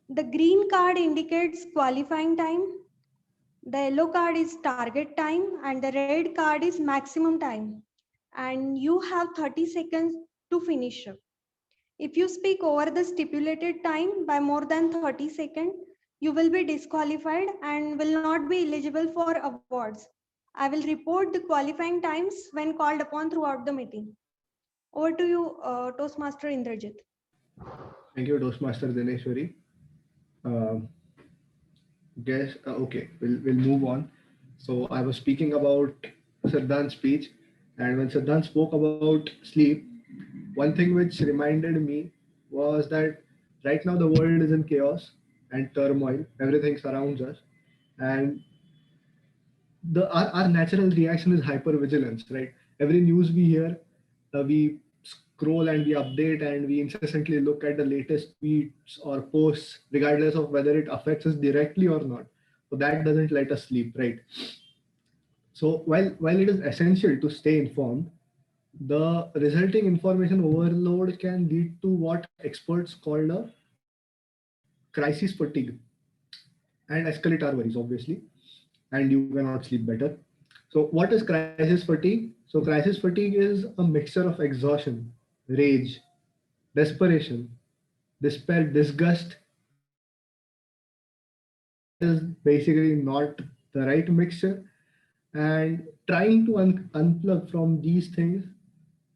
The green card indicates qualifying time, the yellow card is target time, and the red card is maximum time. And you have 30 seconds to finish up. If you speak over the stipulated time by more than 30 seconds, you will be disqualified and will not be eligible for awards. I will report the qualifying times when called upon throughout the meeting. Over to you, Toastmaster Indrajit. Thank you, Toastmaster Dineshwari. Uh, okay, we'll move on. So I was speaking about Siddhant's speech, and when Siddhant spoke about sleep, one thing which reminded me was that right now the world is in chaos and turmoil. Everything surrounds us, and our natural reaction is hypervigilance, right? Every news we hear, we scroll and we update and we incessantly look at the latest tweets or posts, regardless of whether it affects us directly or not. So that doesn't let us sleep, right? So while it is essential to stay informed, the resulting information overload can lead to what experts called a crisis fatigue and escalate our worries, obviously, and you cannot sleep better. So, what is crisis fatigue? So, crisis fatigue is a mixture of exhaustion, rage, desperation, despair, disgust, is basically not the right mixture. And trying to unplug from these things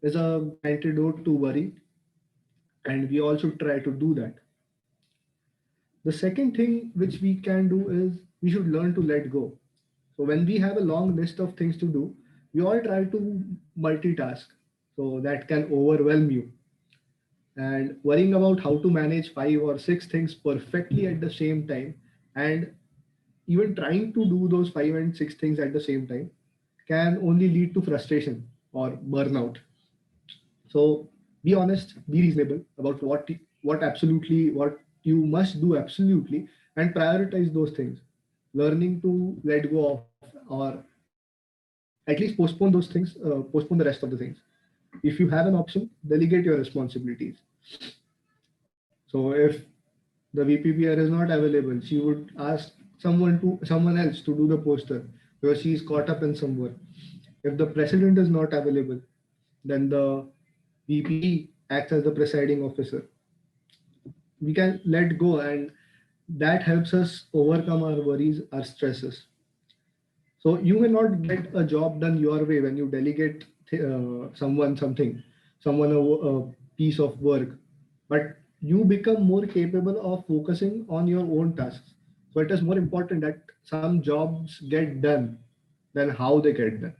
is a antidote to worry, and we also try to do that. The second thing which we can do is we should learn to let go. So when we have a long list of things to do, we all try to multitask. So that can overwhelm you. And worrying about how to manage five or six things perfectly at the same time, and even trying to do those five and six things at the same time, can only lead to frustration or burnout. So be honest, be reasonable about what you must do absolutely, and prioritize those things. Learning to let go of, or at least postpone those things, postpone the rest of the things. If you have an option, delegate your responsibilities. So if the VPPR is not available, she would ask someone else to do the poster because she is caught up in some work. If the president is not available, then the VP acts as the presiding officer. We can let go, and that helps us overcome our worries, our stresses. So you may not get a job done your way when you delegate someone a piece of work, but you become more capable of focusing on your own tasks. So it is more important that some jobs get done than how they get done.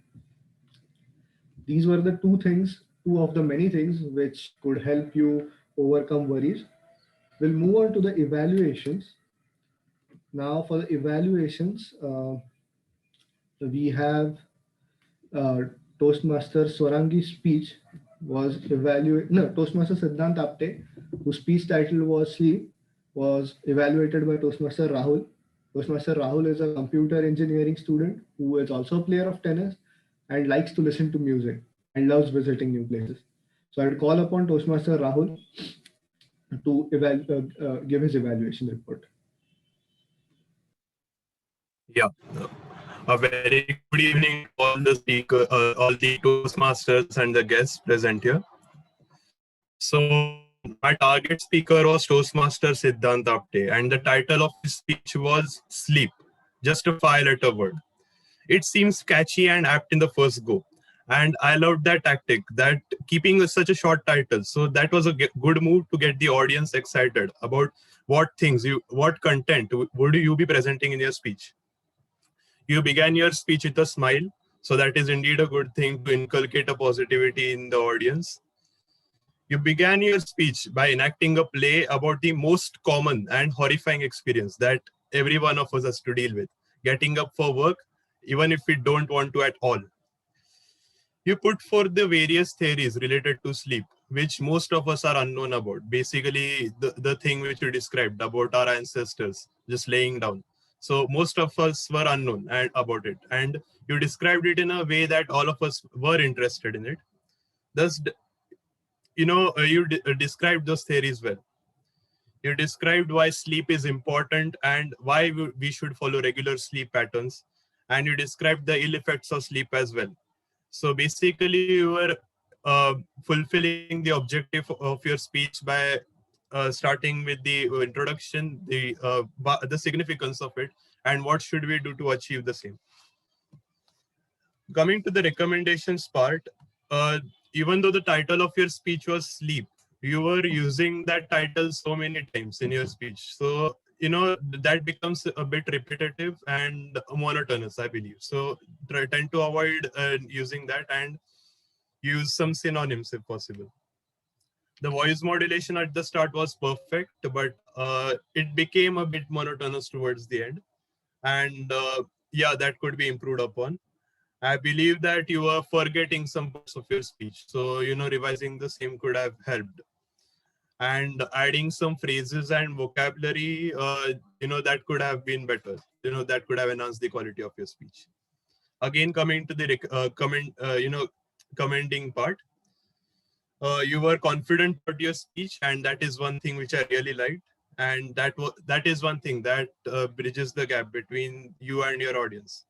These were the two of the many things which could help you overcome worries. We'll move on to the evaluations. Now, for the evaluations, we have uh, Toastmaster Swarangi's speech was evaluated. No, Toastmaster Siddhant Apte, whose speech title was Sleep, was evaluated by Toastmaster Rahul. Toastmaster Rahul is a computer engineering student who is also a player of tennis and likes to listen to music and loves visiting new places. So I'd call upon Toastmaster Rahul to give his evaluation report. Yeah. A very good evening to all the speaker, all the Toastmasters and the guests present here. So my target speaker was Toastmaster Siddhant Apte, and the title of his speech was Sleep, just a five-letter word. It seems catchy and apt in the first go. And I loved that tactic, that keeping such a short title. So that was a good move to get the audience excited about what content would you be presenting in your speech. You began your speech with a smile, so that is indeed a good thing to inculcate a positivity in the audience. You began your speech by enacting a play about the most common and horrifying experience that every one of us has to deal with, getting up for work, even if we don't want to at all. You put forth the various theories related to sleep, which most of us are unknown about. Basically, the thing which you described about our ancestors just laying down. So most of us were unknown and about it. And you described it in a way that all of us were interested in it. Thus, you described those theories well. You described why sleep is important and why we should follow regular sleep patterns. And you described the ill effects of sleep as well. So basically, you were fulfilling the objective of your speech by starting with the introduction, the significance of it, and what should we do to achieve the same. Coming to the recommendations part, even though the title of your speech was sleep, you were using that title so many times in your speech. So, that becomes a bit repetitive and monotonous, I believe. So tend to avoid using that and use some synonyms if possible. The voice modulation at the start was perfect, but it became a bit monotonous towards the end. And yeah, that could be improved upon. I believe that you are forgetting some parts of your speech. So, revising the same could have helped. And adding some phrases and vocabulary, that could have been better. That could have enhanced the quality of your speech. Again, coming to the commending part. You were confident about your speech, and that is one thing which I really liked. And that is one thing that bridges the gap between you and your audience.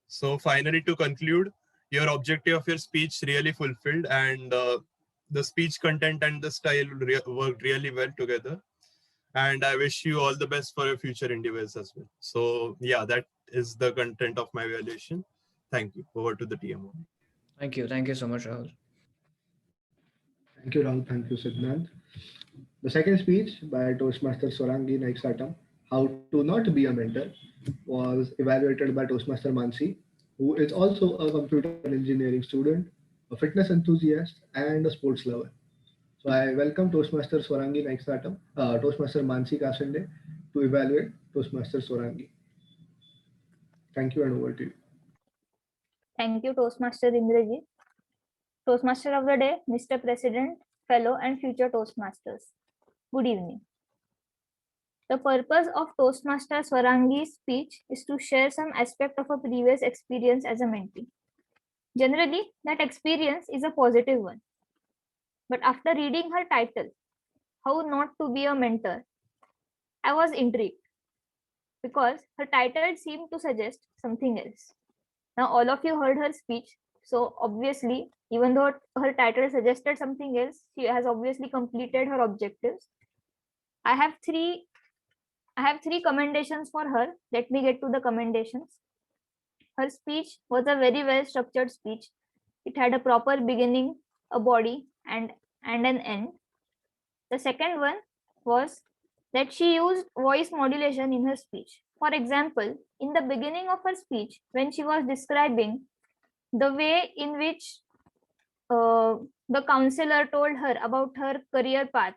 So finally, to conclude, your objective of your speech really fulfilled, and the speech content and the style worked really well together. And I wish you all the best for your future endeavors as well. So yeah, that is the content of my evaluation. Thank you. Over to the TMO. Thank you. Thank you so much, Rahul. Thank you, Rahul. Thank you, Siddhant. The second speech by Toastmaster Swarangi Naiksatam, How to Not Be a Mentor, was evaluated by Toastmaster Mansi, who is also a computer engineering student, a fitness enthusiast, and a sports lover. So I welcome Toastmaster Swarangi Naiksatam, Toastmaster Mansi Kasende to evaluate Toastmaster Swarangi. Thank you and over to you. Thank you, Toastmaster Indrajit. Toastmaster of the day, Mr. President, fellow and future Toastmasters. Good evening. The purpose of Toastmaster Swarangi's speech is to share some aspect of a previous experience as a mentee. Generally, that experience is a positive one. But after reading her title, How Not to Be a Mentor, I was intrigued because her title seemed to suggest something else. Now, all of you heard her speech, so obviously, even though her title suggested something else, she has obviously completed her objectives. I have three commendations for her. Let me get to the commendations. Her speech was a very well structured speech. It had a proper beginning, a body, and an end. The second one was that she used voice modulation in her speech. For example, in the beginning of her speech, when she was describing the way in which the counselor told her about her career path,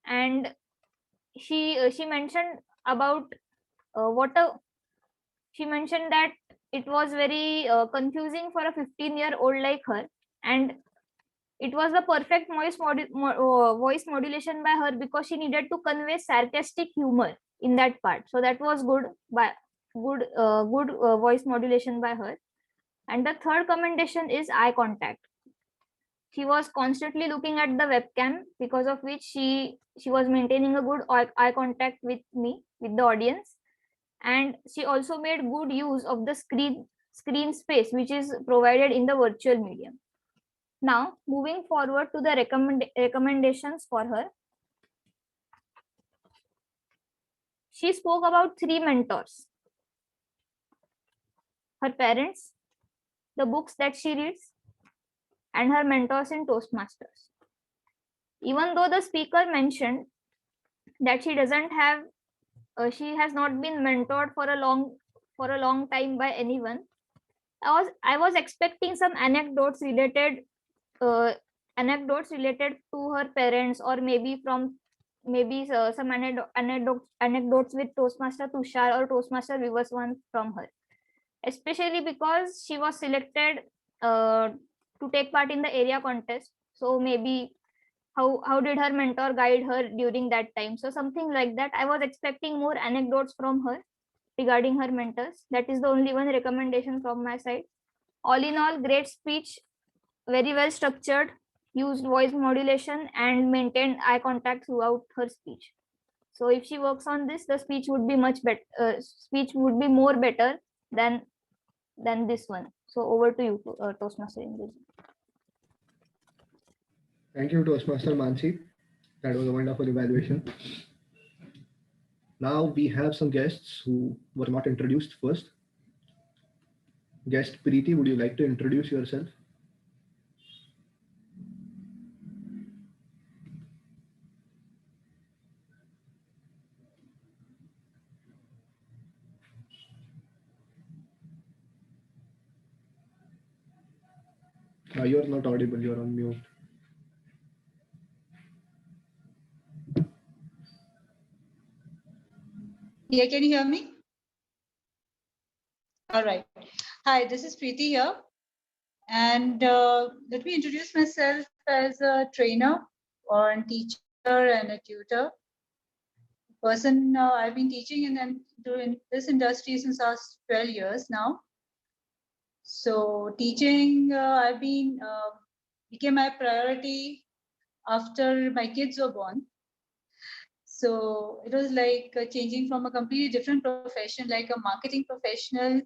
and she mentioned about she mentioned that it was very confusing for a 15-year-old like her, and it was the perfect voice modulation by her because she needed to convey sarcastic humor in that part. So that was good voice modulation by her. And the third commendation is eye contact. She was constantly looking at the webcam, because of which she was maintaining a good eye contact with me, with the audience. And she also made good use of the screen space which is provided in the virtual medium. Now, moving forward to the recommendations for her. She spoke about 3 mentors: her parents, the books that she reads, and her mentors in Toastmasters. Even though the speaker mentioned that she doesn't have, she has not been mentored for a long time by anyone, I was expecting some anecdotes related to her parents, or maybe some anecdotes with Toastmaster Tushar or Toastmaster Vivaswan from her, especially because she was selected to take part in the area contest. So maybe how did her mentor guide her during that time? So something like that. I was expecting more anecdotes from her regarding her mentors. That is the only one recommendation from my side. All in all, great speech, very well structured, used voice modulation, and maintained eye contact throughout her speech. So if she works on this, the speech would be much better. Speech would be more better than this one. So over to you, Toastmaster Indrajit. Thank you, Toastmaster Mansi. That was a wonderful evaluation. Now we have some guests who were not introduced first. Guest Preeti, would you like to introduce yourself? You're not audible, you're on mute. Yeah, can you hear me? All right. Hi, this is Preeti here. And let me introduce myself as a trainer or a teacher and a tutor. Person I've been teaching in this industry since last 12 years now. So teaching I've been became my priority after my kids were born. So it was like changing from a completely different profession, like a marketing professional,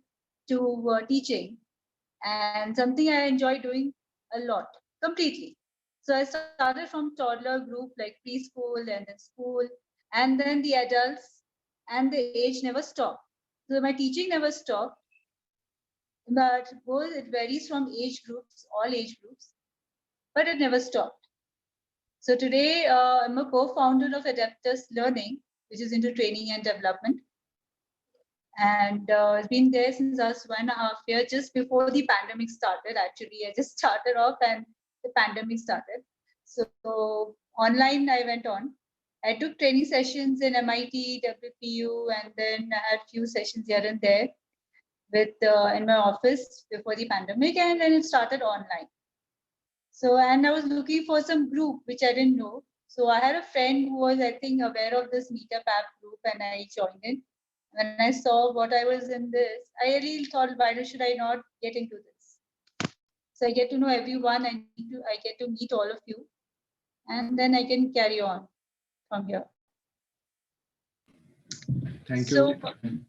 to teaching, and something I enjoy doing a lot, completely. So I started from toddler group, like preschool and then school, and then the adults, and the age never stopped. So my teaching never stopped, but both it varies from age groups, all age groups, but it never stopped. So today I'm a co-founder of Adaptus Learning, which is into training and development. And it's been there since last 1.5 years, just before the pandemic started. Actually, I just started off and the pandemic started. So online I went on. I took training sessions in MIT, WPU, and then I had few sessions here and there with in my office before the pandemic, and then it started online. So, and I was looking for some group which I didn't know. So I had a friend who was, I think, aware of this Meetup app group, and I joined it. When I saw what I was in this, I really thought, why should I not get into this? So I get to know everyone. I get to meet all of you, and then I can carry on from here. Thank So, you.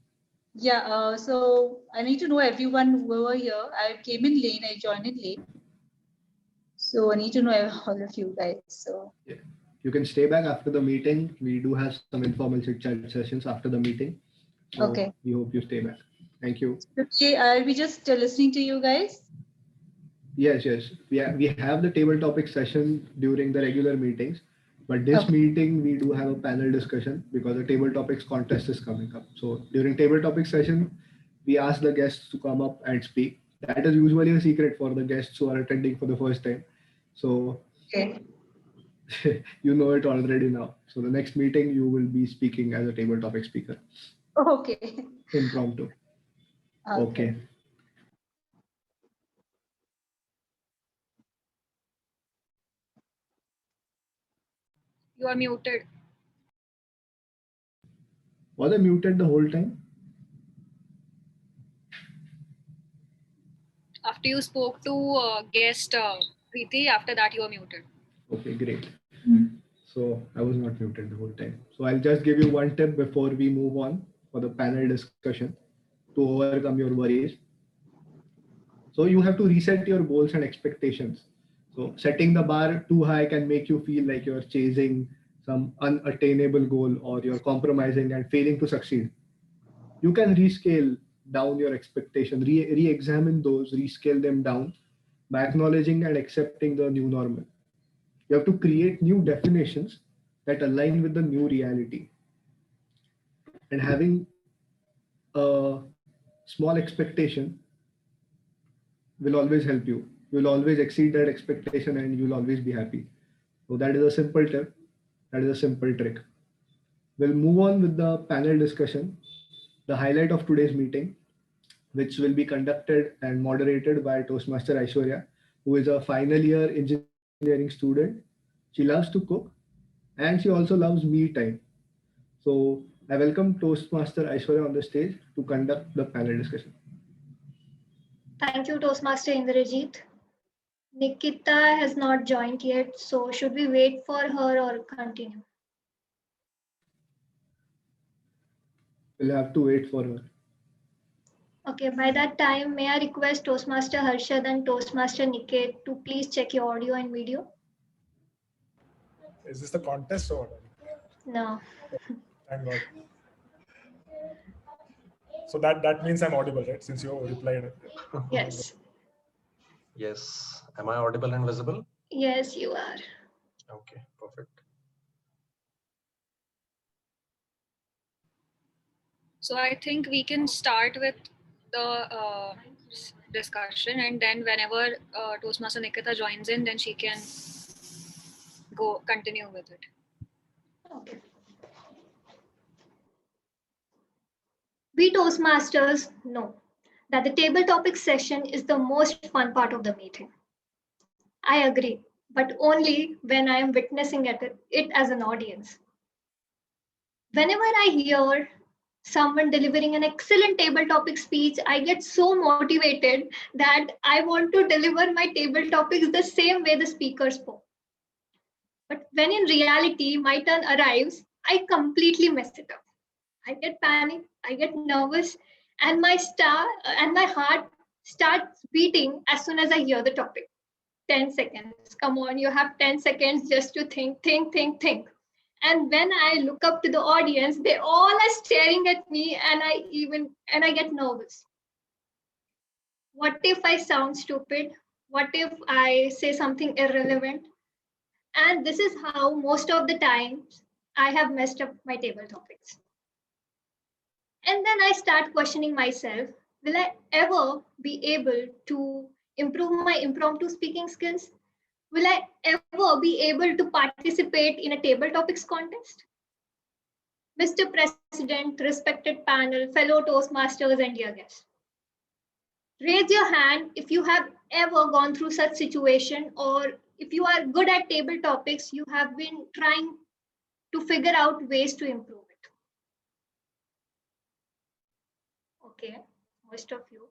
yeah, so I need to know everyone who were here. I came in late. I joined in late. So I need to know all of you guys. So Yeah. You can stay back after the meeting. We do have some informal chit chat sessions after the meeting. So okay. We hope you stay back. Thank you. Okay, I'll be just listening to you guys. Yes. We have the table topic session during the regular meetings, but this meeting we do have a panel discussion because the table topics contest is coming up. So during table topic session, we ask the guests to come up and speak. That is usually a secret for the guests who are attending for the first time. So Okay. you know it already now. So the next meeting you will be speaking as a table topic speaker. Okay. Impromptu. Okay. You are muted. Was I muted the whole time? After you spoke to guest Preeti, after that you are muted. Okay, great. So I was not muted the whole time. So I'll just give you one tip before we move on for the panel discussion to overcome your worries. So you have to reset your goals and expectations. So setting the bar too high can make you feel like you're chasing some unattainable goal or you're compromising and failing to succeed. You can rescale down your expectation, re-examine those, rescale them down by acknowledging and accepting the new normal. You have to create new definitions that align with the new reality. And having a small expectation will always help you. You'll always exceed that expectation and you'll always be happy. So that is a simple tip. That is a simple trick. We'll move on with the panel discussion, the highlight of today's meeting, which will be conducted and moderated by Toastmaster Aishwarya, who is a final year engineering student. She loves to cook and she also loves me time. So I welcome Toastmaster Aishwarya on the stage to conduct the panel discussion. Thank you, Toastmaster Indrajit. Nikita has not joined yet, so should we wait for her or continue? We'll have to wait for her. Okay, by that time, may I request Toastmaster Harshad and Toastmaster Niket to please check your audio and video? Is this the contest or what? No. Thank God. So that means I'm audible, right? Since you replied. Yes. Yes. Am I audible and visible? Yes, you are. Okay, perfect. So I think we can start with the discussion, and then whenever Toastmaster Nikita joins in, then she can continue with it. Okay. We Toastmasters know that the table topic session is the most fun part of the meeting. I agree, but only when I am witnessing it as an audience. Whenever I hear someone delivering an excellent table topic speech, I get so motivated that I want to deliver my table topics the same way the speaker spoke. But when in reality my turn arrives, I completely mess it up. I get panicked, I get nervous, and my heart starts beating as soon as I hear the topic. 10 seconds. Come on, you have 10 seconds just to think. And when I look up to the audience, they all are staring at me, and I get nervous. What if I sound stupid? What if I say something irrelevant? And this is how most of the times I have messed up my table topics. And then I start questioning myself, will I ever be able to improve my impromptu speaking skills? Will I ever be able to participate in a table topics contest? Mr. President, respected panel, fellow Toastmasters, and dear guests. Raise your hand if you have ever gone through such situation, or if you are good at table topics, you have been trying to figure out ways to improve it. Okay, most of you.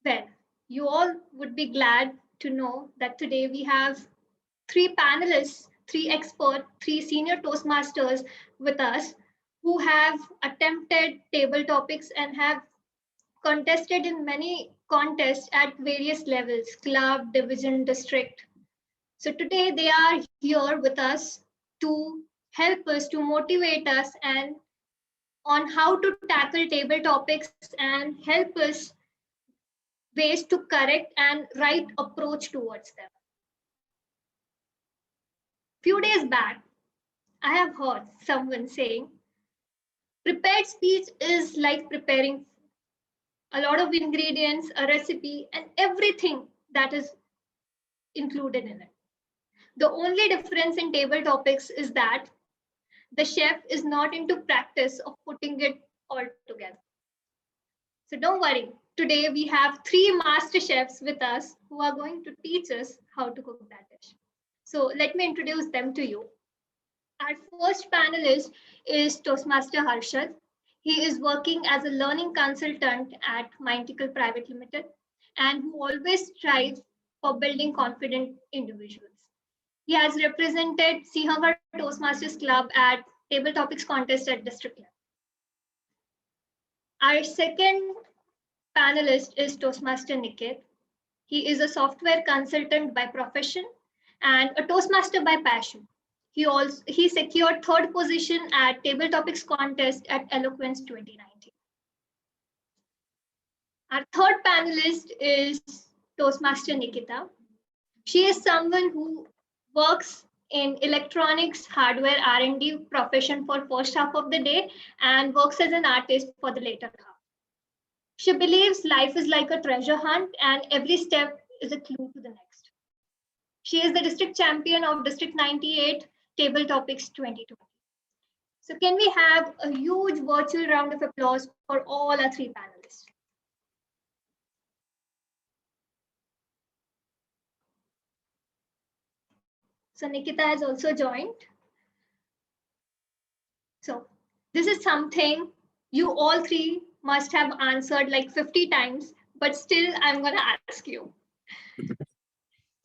Well, you all would be glad to know that today we have 3 panelists, 3 experts, 3 senior Toastmasters with us who have attempted table topics and have contested in many contests at various levels, club, division, district. So today they are here with us to help us, to motivate us and on how to tackle table topics and help us ways to correct and right approach towards them. Few days back, I have heard someone saying, prepared speech is like preparing a lot of ingredients, a recipe, and everything that is included in it. The only difference in table topics is that the chef is not into practice of putting it all together. So don't worry. Today we have 3 master chefs with us who are going to teach us how to cook that dish. So let me introduce them to you. Our first panelist is Toastmaster Harshad. He is working as a learning consultant at Mindtickle Private Limited and who always strives for building confident individuals. He has represented Sinhagar Toastmasters Club at Table Topics Contest at district level. Our second panelist is Toastmaster Niket. He is a software consultant by profession and a Toastmaster by passion. He secured 3rd position at Table Topics Contest at Eloquence 2019. Our third panelist is Toastmaster Nikita. She is someone who works in electronics hardware R&D profession for first half of the day and works as an artist for the later half. She believes life is like a treasure hunt and every step is a clue to the next. She is the district champion of District 98 Table Topics 2020. So can we have a huge virtual round of applause for all our 3 panelists? So Nikita has also joined. So this is something you all 3 must have answered like 50 times, but still I'm going to ask you.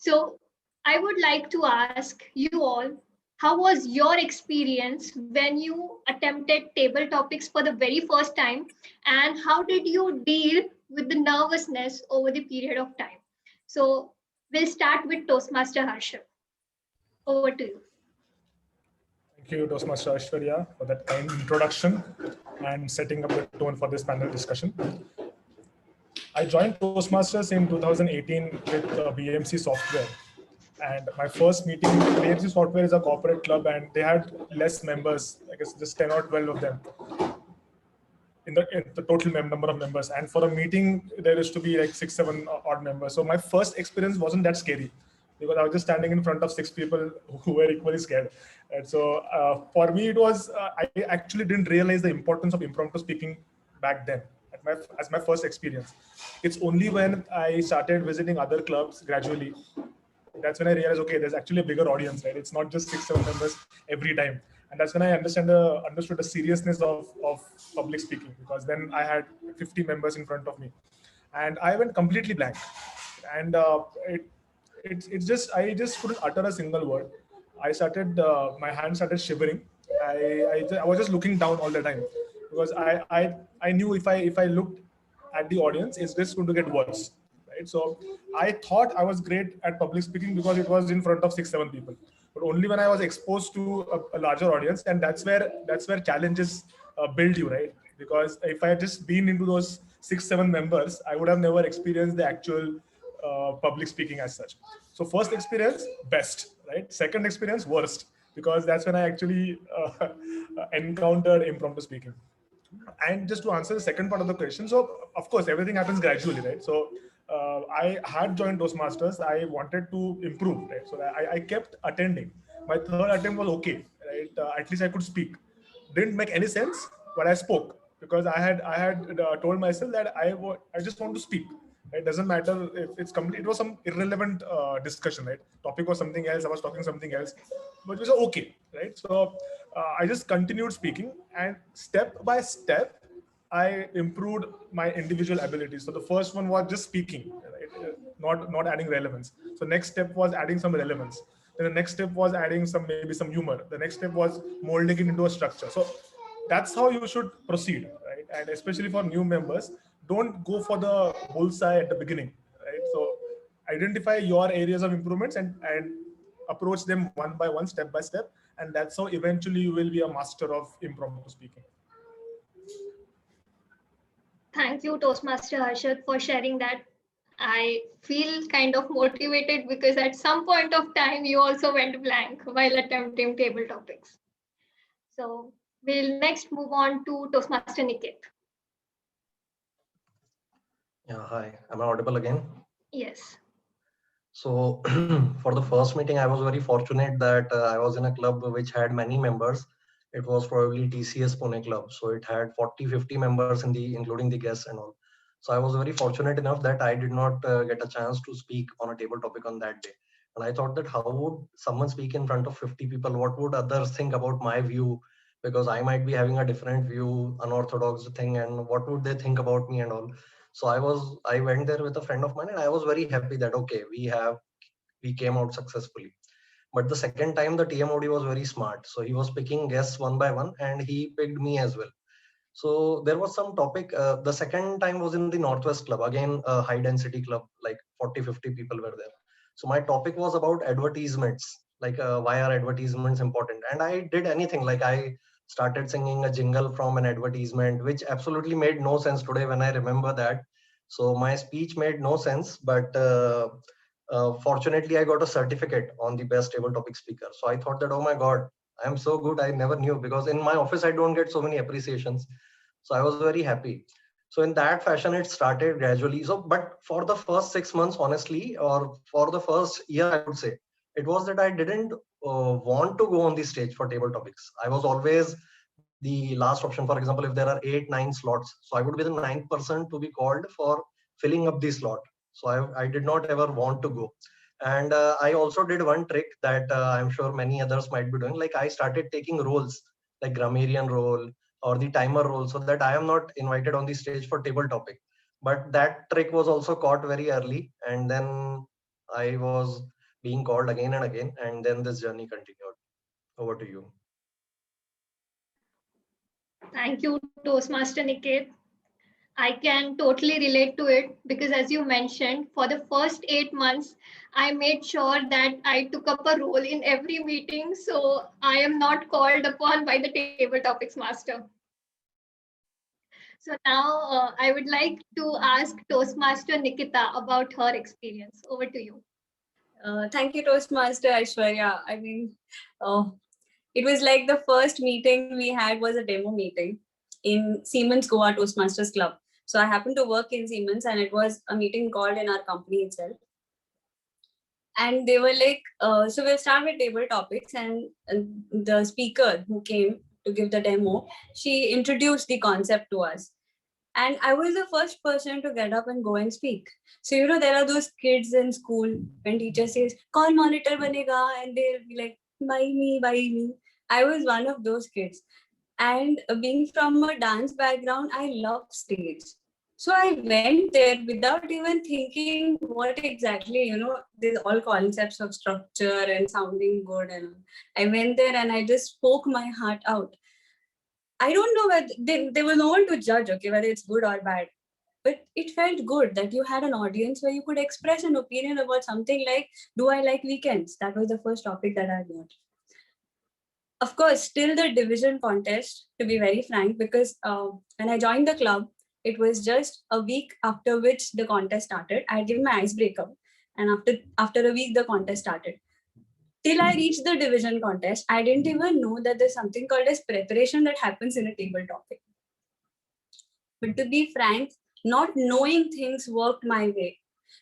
So I would like to ask you all, how was your experience when you attempted table topics for the very first time, and how did you deal with the nervousness over the period of time? So we'll start with Toastmaster Harshit. Over to you. Thank you, Toastmaster Aishwarya, for that kind introduction and setting up the tone for this panel discussion. I joined Toastmasters in 2018 with BMC Software. And my first meeting, BMC Software is a corporate club and they had less members, I guess just 10 or 12 of them in the total number of members. And for a meeting, there is to be like 6, 7 odd members. So my first experience wasn't that scary because I was just standing in front of 6 people who were equally scared. And so for me, it was, I actually didn't realize the importance of impromptu speaking back then as my first experience. It's only when I started visiting other clubs gradually, that's when I realized, okay, there's actually a bigger audience, right? It's not just 6, 7 members every time. And that's when I understood the seriousness of public speaking, because then I had 50 members in front of me and I went completely blank. And I just couldn't utter a single word. My hands started shivering. I was just looking down all the time because I knew if I looked at the audience, it's just going to get worse. Right? So I thought I was great at public speaking because it was in front of 6, 7 people. But only when I was exposed to a larger audience, and that's where challenges build you, right? Because if I had just been into those 6, 7 members, I would have never experienced the actual public speaking as such. So first experience, best, right? Second experience, worst, because that's when I actually encountered impromptu speaking. And just to answer the second part of the question, so of course everything happens gradually, right? So I had joined Toastmasters. I wanted to improve, right? So I kept attending. My third attempt was okay, right? At least I could speak. Didn't make any sense, but I spoke because I had told myself that I just want to speak. It doesn't matter if it's complete. It was some irrelevant discussion, right? Topic was something else. I was talking something else, but it was okay, right? So I just continued speaking, and step by step, I improved my individual abilities. So the first one was just speaking, right? Not adding relevance. So next step was adding some relevance. Then the next step was adding maybe some humor. The next step was molding it into a structure. So that's how you should proceed, right? And especially for new members, don't go for the bullseye at the beginning, right? So identify your areas of improvements and approach them one by one, step by step. And that's how eventually you will be a master of impromptu speaking. Thank you, Toastmaster Harshad, for sharing that. I feel kind of motivated because at some point of time, you also went blank while attempting table topics. So we'll next move on to Toastmaster Niket. Yeah, hi. Am I audible again? Yes. So for the first meeting, I was very fortunate that I was in a club which had many members. It was probably TCS Pune Club. So it had 40, 50 members including the guests and all. So I was very fortunate enough that I did not get a chance to speak on a table topic on that day. And I thought that how would someone speak in front of 50 people? What would others think about my view? Because I might be having a different view, unorthodox thing, and what would they think about me and all? So I went there with a friend of mine, and I was very happy that okay, we came out successfully. But the second time, the TMOD was very smart. So he was picking guests one by one, and he picked me as well. So there was some topic. The second time was in the Northwest Club, again a high density club, like 40, 50 people were there. So my topic was about advertisements, like why are advertisements important? And I did anything, like I started singing a jingle from an advertisement, which absolutely made no sense today when I remember that. So my speech made no sense, but fortunately I got a certificate on the best table topic speaker. So I thought that, oh my God, I'm so good. I never knew, because in my office, I don't get so many appreciations. So I was very happy. So in that fashion, it started gradually. So, but for the first 6 months, honestly, or for the first year, I would say, it was that I didn't want to go on the stage for table topics. I was always the last option. For example, if there are 8, 9 slots, so I would be the 9th person to be called for filling up the slot. So I did not ever want to go. And I also did one trick that I'm sure many others might be doing. Like I started taking roles like grammarian role or the timer role, so that I am not invited on the stage for table topic. But that trick was also caught very early. And then I was being called again and again, and then this journey continued. Over to you. Thank you, Toastmaster Niket. I can totally relate to it because, as you mentioned, for the first 8 months, I made sure that I took up a role in every meeting. So I am not called upon by the table topics master. So now I would like to ask Toastmaster Nikita about her experience. Over to you. Thank you, Toastmaster Aishwarya. I mean, it was like the first meeting we had was a demo meeting in Siemens Goa Toastmasters Club. So I happened to work in Siemens, and it was a meeting called in our company itself. And they were like, so we'll start with table topics. And the speaker who came to give the demo, she introduced the concept to us. And I was the first person to get up and go and speak. So, you know, there are those kids in school when teacher says, "Kaun monitor banega?" and they'll be like, "By me, by me." I was one of those kids. And being from a dance background, I love stage. So I went there without even thinking what exactly, you know, there's all concepts of structure and sounding good. And I went there and I just spoke my heart out. I don't know whether there was no one to judge, okay, whether it's good or bad. But it felt good that you had an audience where you could express an opinion about something like, do I like weekends? That was the first topic that I got. Of course, still the division contest, to be very frank, because when I joined the club, it was just a week after which the contest started. I had given my icebreaker, and after a week, the contest started. Till I reached the division contest, I didn't even know that there's something called as preparation that happens in a table topic. But to be frank, not knowing things worked my way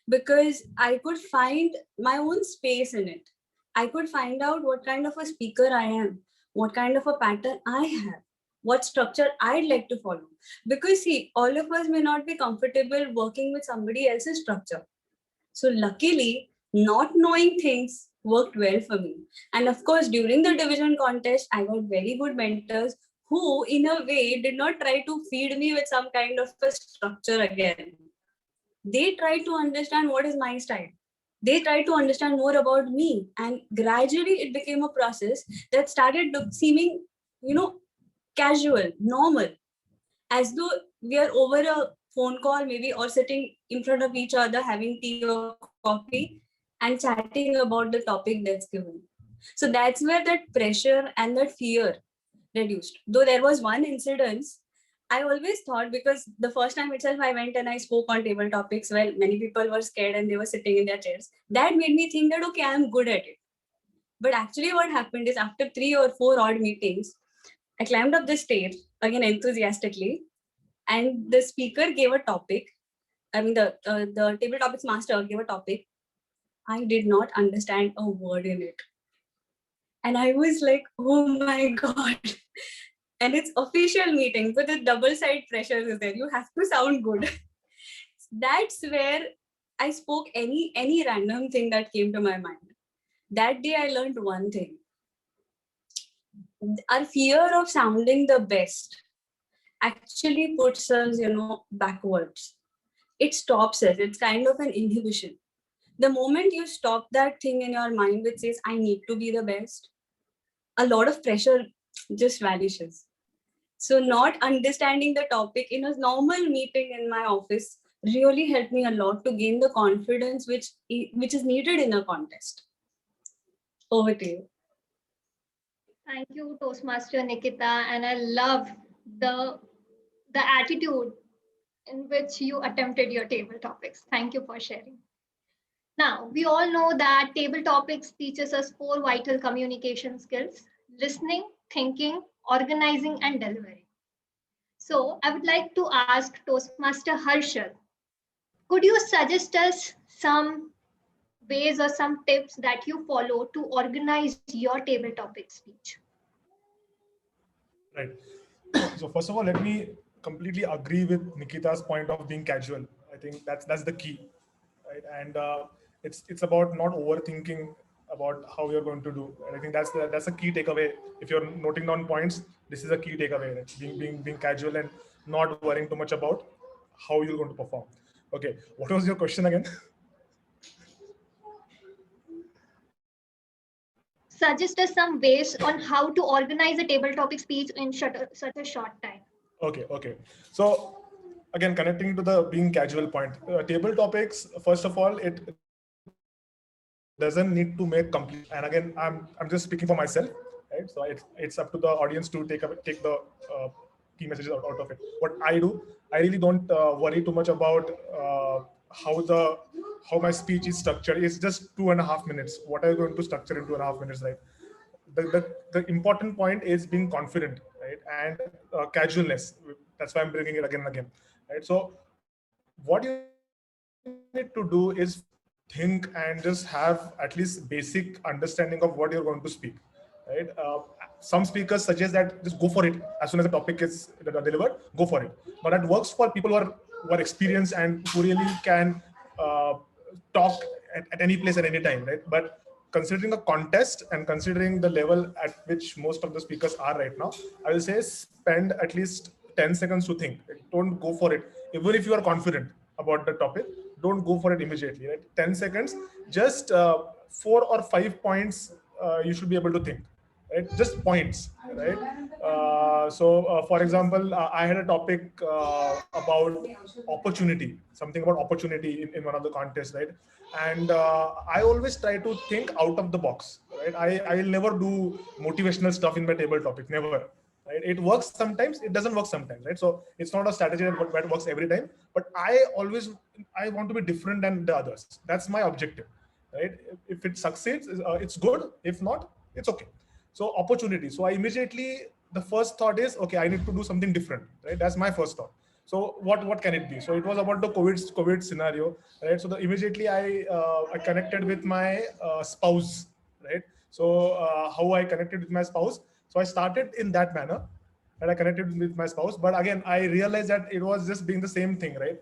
because I could find my own space in it. I could find out what kind of a speaker I am, what kind of a pattern I have, what structure I'd like to follow. Because see, all of us may not be comfortable working with somebody else's structure. So luckily, not knowing things worked well for me. And of course, during the division contest, I got very good mentors who, in a way, did not try to feed me with some kind of a structure again. They tried to understand what is my style. They tried to understand more about me. And gradually, it became a process that started seeming, you know, casual, normal, as though we are over a phone call, maybe, or sitting in front of each other, having tea or coffee and chatting about the topic that's given. So that's where that pressure and that fear reduced. Though there was one incident, I always thought, because the first time itself I went and I spoke on table topics, well, many people were scared and they were sitting in their chairs. That made me think that, okay, I'm good at it. But actually what happened is after 3 or 4 odd meetings, I climbed up the stage, again enthusiastically, and the speaker gave a topic. I mean, the table topics master gave a topic. I did not understand a word in it. And I was like, oh my God. And it's official meeting, but the double side pressure is there. You have to sound good. That's where I spoke any random thing that came to my mind. That day I learned one thing. Our fear of sounding the best actually puts us, you know, backwards. It stops us. It's kind of an inhibition. The moment you stop that thing in your mind which says, I need to be the best, a lot of pressure just vanishes. So not understanding the topic in a normal meeting in my office really helped me a lot to gain the confidence which is needed in a contest. Over to you. Thank you, Toastmaster Nikita. And I love the attitude in which you attempted your table topics. Thank you for sharing. Now, we all know that table topics teaches us 4 vital communication skills: listening, thinking, organizing, and delivering. So I would like to ask Toastmaster Harshal, could you suggest us some ways or some tips that you follow to organize your table topic speech? Right. So first of all, let me completely agree with Nikita's point of being casual. I think that's the key, right? And it's about not overthinking about how you're going to do. And I think that's a key takeaway. If you're noting down points, this is a key takeaway. Right? Being casual and not worrying too much about how you're going to perform. Okay, what was your question again? suggest us some ways on how to organize a table topic speech in such a short time. Okay. So again, connecting to the being casual point, table topics, first of all, it doesn't need to make complete. And again, I'm just speaking for myself, right? So it's up to the audience to take the key messages out of it. What I do, I really don't worry too much about how my speech is structured. It's just 2.5 minutes. What are you going to structure in 2.5 minutes, right? The important point is being confident, right? And casualness. That's why I'm bringing it again and again, right? So what you need to do is think and just have at least basic understanding of what you're going to speak, right? Some speakers suggest that just go for it as soon as the topic is delivered, go for it. But that works for people who are experienced and who really can talk at any place at any time, right? But considering a contest and considering the level at which most of the speakers are right now, I will say spend at least 10 seconds to think. Don't go for it. Even if you are confident about the topic, don't go for it immediately, right? 10 seconds, just 4 or 5 points you should be able to think, right? Just points, right? For example, I had a topic about opportunity, something about opportunity in one of the contests, right? And I always try to think out of the box, right? I'll never do motivational stuff in my table topic, never. Right? It works sometimes, it doesn't work sometimes, right? So it's not a strategy that works every time, but I want to be different than the others. That's my objective, right? If it succeeds, it's good. If not, it's okay. So opportunity. So I immediately, the first thought is, okay, I need to do something different, right? That's my first thought. So what can it be? So it was about the COVID scenario, right? So immediately I connected with my spouse, right? So how I connected with my spouse. So I started in that manner, and I connected with my spouse. But again, I realized that it was just being the same thing, right?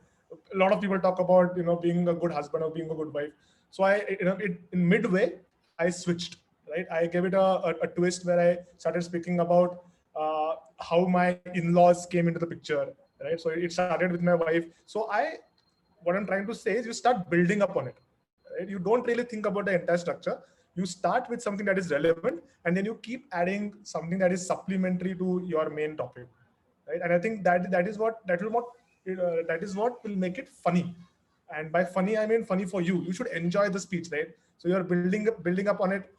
A lot of people talk about being a good husband or being a good wife. So in midway I switched, right? I gave it a twist where I started speaking about how my in-laws came into the picture, right? So it started with my wife. So what I'm trying to say is you start building up on it, right? You don't really think about the entire structure. You start with something that is relevant, and then you keep adding something that is supplementary to your main topic, right? And I think that is what will make it funny. And by funny, I mean funny for you. You should enjoy the speech, right? So you're building up on it.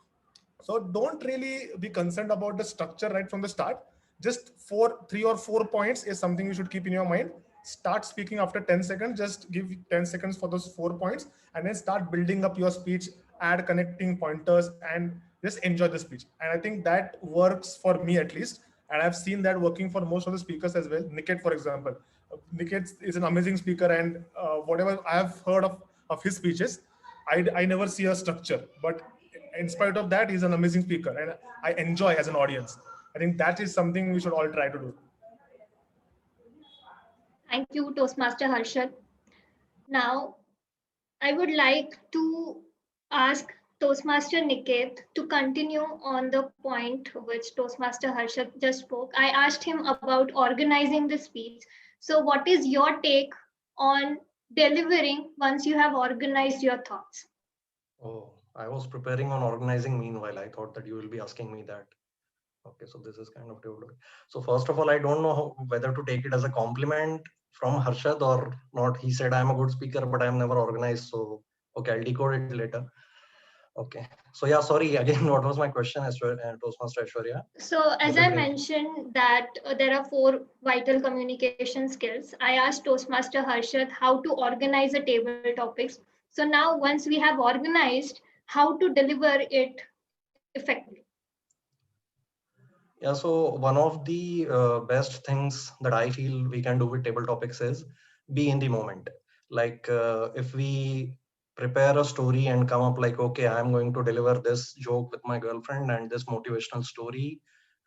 So don't really be concerned about the structure right from the start. Just 3 or 4 points is something you should keep in your mind. Start speaking after 10 seconds. Just give 10 seconds for those 4 points, and then start building up your speech, add connecting pointers, and just enjoy the speech. And I think that works for me at least. And I've seen that working for most of the speakers as well. Niket, for example. Niket is an amazing speaker, and whatever I have heard of his speeches, I never see a structure. But in spite of that, he's an amazing speaker, and I enjoy as an audience. I think that is something we should all try to do. Thank you, Toastmaster Harshad. Now, I would like to ask Toastmaster Niket to continue on the point which Toastmaster Harshad just spoke. I asked him about organizing the speech. So what is your take on delivering once you have organized your thoughts? Oh, I was preparing on organizing meanwhile. I thought that you will be asking me that. Okay, so this is kind of difficult. So first of all, I don't know whether to take it as a compliment from Harshad or not. He said I'm a good speaker, but I'm never organized. So okay, I'll decode it later. Okay. So yeah, sorry again. What was my question, Toastmaster Aishwarya? So as I mentioned that there are 4 vital communication skills. I asked Toastmaster Harshad how to organize a table topics. So now once we have organized, how to deliver it effectively. Yeah, so one of the best things that I feel we can do with table topics is be in the moment. Like if we prepare a story and come up like, okay, I'm going to deliver this joke with my girlfriend and this motivational story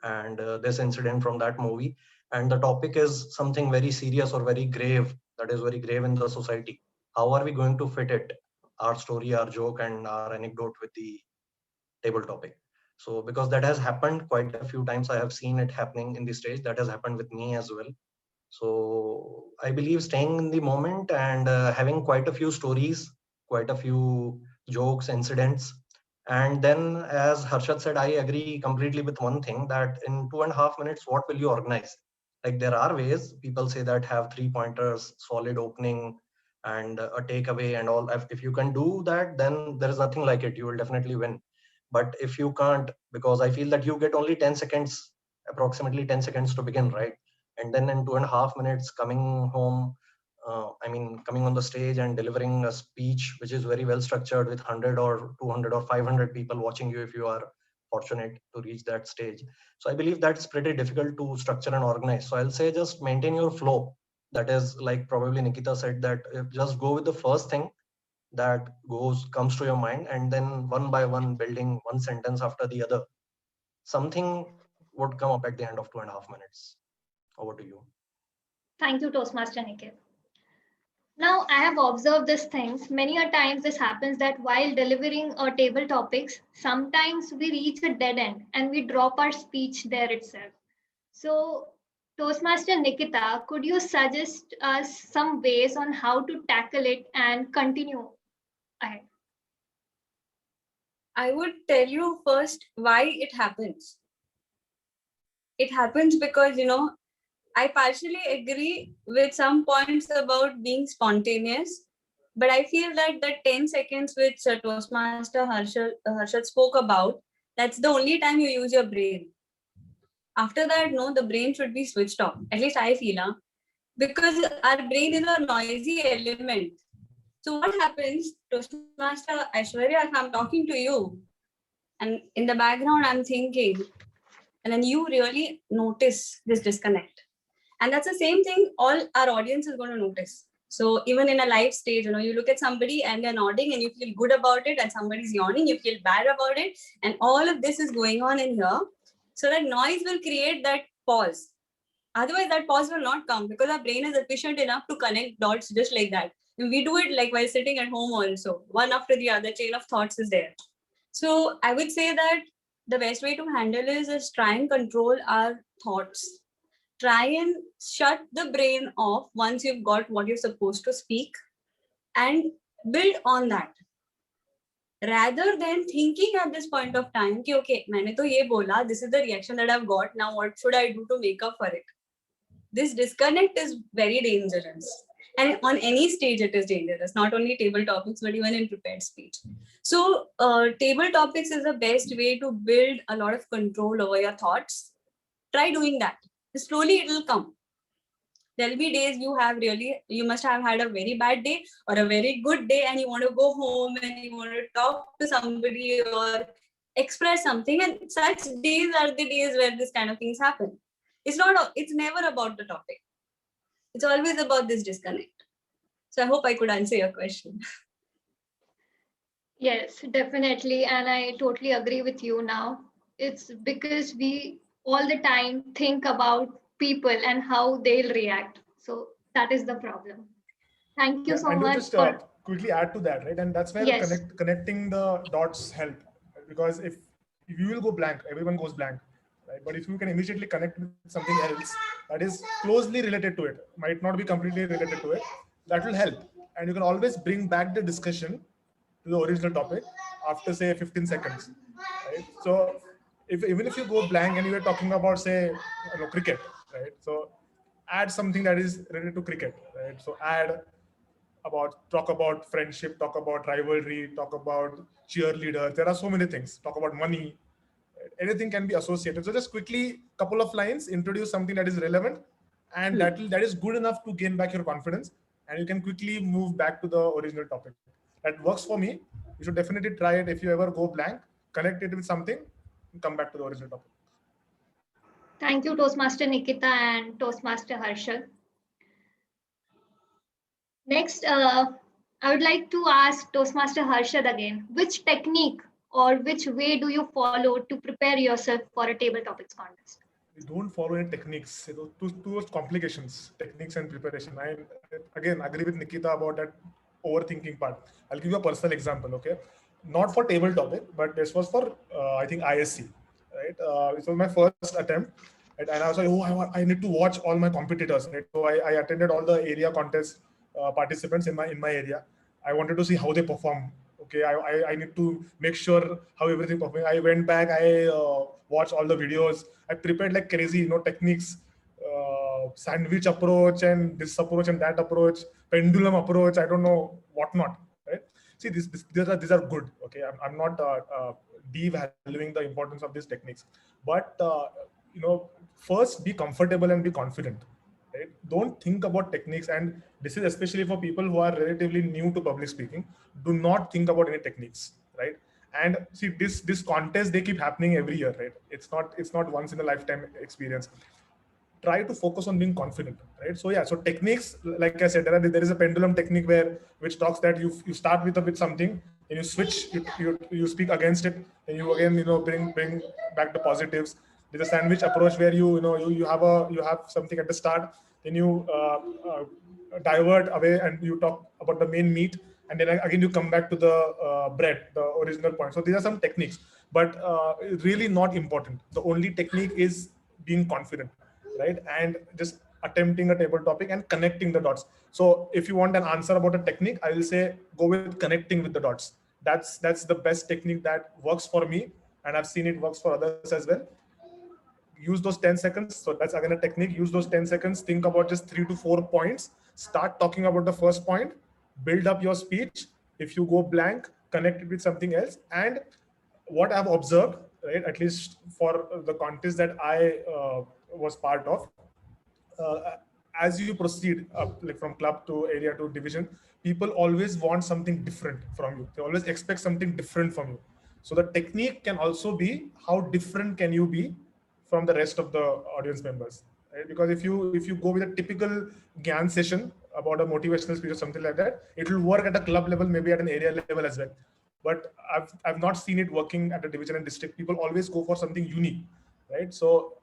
and this incident from that movie. And the topic is something very serious or very grave, that is very grave in the society. How are we going to fit it, our story, our joke, and our anecdote with the table topic? So because that has happened quite a few times, I have seen it happening in the stage. That has happened with me as well. So I believe staying in the moment and having quite a few stories, quite a few jokes, incidents, And then, as Harshad said, I agree completely with one thing, that in 2.5 minutes, what will you organize? Like, there are ways. People say that have 3 pointers, solid opening, and a takeaway and all. If you can do that, then there is nothing like it. You will definitely win. But if you can't, because I feel that you get only 10 seconds, approximately 10 seconds to begin, right? And then in 2.5 minutes, coming home, coming on the stage and delivering a speech which is very well structured with 100 or 200 or 500 people watching you, if you are fortunate to reach that stage. So I believe that's pretty difficult to structure and organize. So I'll say just maintain your flow. That is, like probably Nikita said, that just go with the first thing that comes to your mind, and then one by one, building one sentence after the other, something would come up at the end of 2.5 minutes. Over to you. Thank you, Toastmaster Nikhil. Now, I have observed these things. Many a times this happens that while delivering our table topics, sometimes we reach a dead end and we drop our speech there itself. So, Toastmaster Nikita, could you suggest us some ways on how to tackle it and continue ahead? I would tell you first why it happens. It happens because, I partially agree with some points about being spontaneous, but I feel that the 10 seconds which Toastmaster Harshad spoke about, that's the only time you use your brain. After that, no, the brain should be switched off. At least I feel, because our brain is a noisy element. So what happens, Toastmaster Aishwarya, if I'm talking to you, and in the background I'm thinking, and then you really notice this disconnect. And that's the same thing all our audience is going to notice. So even in a live stage, you look at somebody and they're nodding and you feel good about it, and somebody's yawning, you feel bad about it. And all of this is going on in here. So that noise will create that pause. Otherwise, that pause will not come, because our brain is efficient enough to connect dots just like that. And we do it like while sitting at home also. One after the other, chain of thoughts is there. So I would say that the best way to handle is try and control our thoughts. Try and shut the brain off once you've got what you're supposed to speak, and build on that. Rather than thinking at this point of time, ki, okay, maine to ye bola, this is the reaction that I've got, now what should I do to make up for it? This disconnect is very dangerous. And on any stage, it is dangerous, not only table topics, but even in prepared speech. So table topics is the best way to build a lot of control over your thoughts. Try doing that. Slowly it will come. There'll be days you must have had a very bad day or a very good day, and you want to go home and you want to talk to somebody or express something. And such days are the days where this kind of things happen. It's never about the topic. It's always about this disconnect. So I hope I could answer your question. Yes, definitely. And I totally agree with you now. It's because we all the time think about people and how they'll react. So that is the problem. Thank you so and much. Just quickly add to that, right? And that's where Yes. connecting the dots help. Because if you will go blank, everyone goes blank. Right? But if you can immediately connect with something else that is closely related to it, might not be completely related to it, that will help. And you can always bring back the discussion to the original topic after, say, 15 seconds. Right? So even if you go blank and you are talking about, say, cricket, right? So add something that is related to cricket, right? So talk about friendship, talk about rivalry, talk about cheerleaders. There are so many things. Talk about money. Anything can be associated. So just quickly, couple of lines, introduce something that is relevant, and that is good enough to gain back your confidence, and you can quickly move back to the original topic. That works for me. You should definitely try it. If you ever go blank, connect it with something, and come back to the original topic. Thank you, Toastmaster Nikita and Toastmaster Harshad. Next, I would like to ask Toastmaster Harshad again, which technique or which way do you follow to prepare yourself for a table topics contest? We don't follow any techniques, two complications, techniques and preparation. I again agree with Nikita about that overthinking part. I'll give you a personal example, okay? Not for table topic, but this was for, I think, ISC, right? It was my first attempt. And I was like, I need to watch all my competitors, right? So I attended all the area contest participants in my area. I wanted to see how they perform. Okay, I need to make sure how everything performing. I went back, I watched all the videos. I prepared like crazy, techniques, sandwich approach and this approach and that approach, pendulum approach. I don't know what not. Right? See, these are good. Okay, I'm not devaluing the importance of these techniques, but first be comfortable and be confident. Right? Don't think about techniques, and this is especially for people who are relatively new to public speaking. Do not think about any techniques, right? And see, this contest, they keep happening every year, right? It's not once in a lifetime experience. Try to focus on being confident, right? So yeah, so techniques, like I said, there is a pendulum technique which talks that you start with something and you switch, you speak against it, and you again bring back the positives. There's a sandwich approach where you have something at the start, then you divert away and you talk about the main meat, and then again you come back to the bread, the original point. So these are some techniques, but really not important. The only technique is being confident, right? And just attempting a table topic and connecting the dots. So if you want an answer about a technique, I will say go with connecting with the dots. That's the best technique that works for me, and I've seen it works for others as well. Use those 10 seconds. So that's again a technique. Use those 10 seconds. Think about just 3 to 4 points. Start talking about the first point. Build up your speech. If you go blank, connect it with something else. And what I've observed, right, at least for the contest that I was part of, as you proceed up, like from club to area to division, people always want something different from you. They always expect something different from you. So the technique can also be how different can you be from the rest of the audience members, right? Because if you go with a typical GAN session about a motivational speech or something like that, it will work at a club level, maybe at an area level as well. But I've not seen it working at a division and district. People always go for something unique, right? So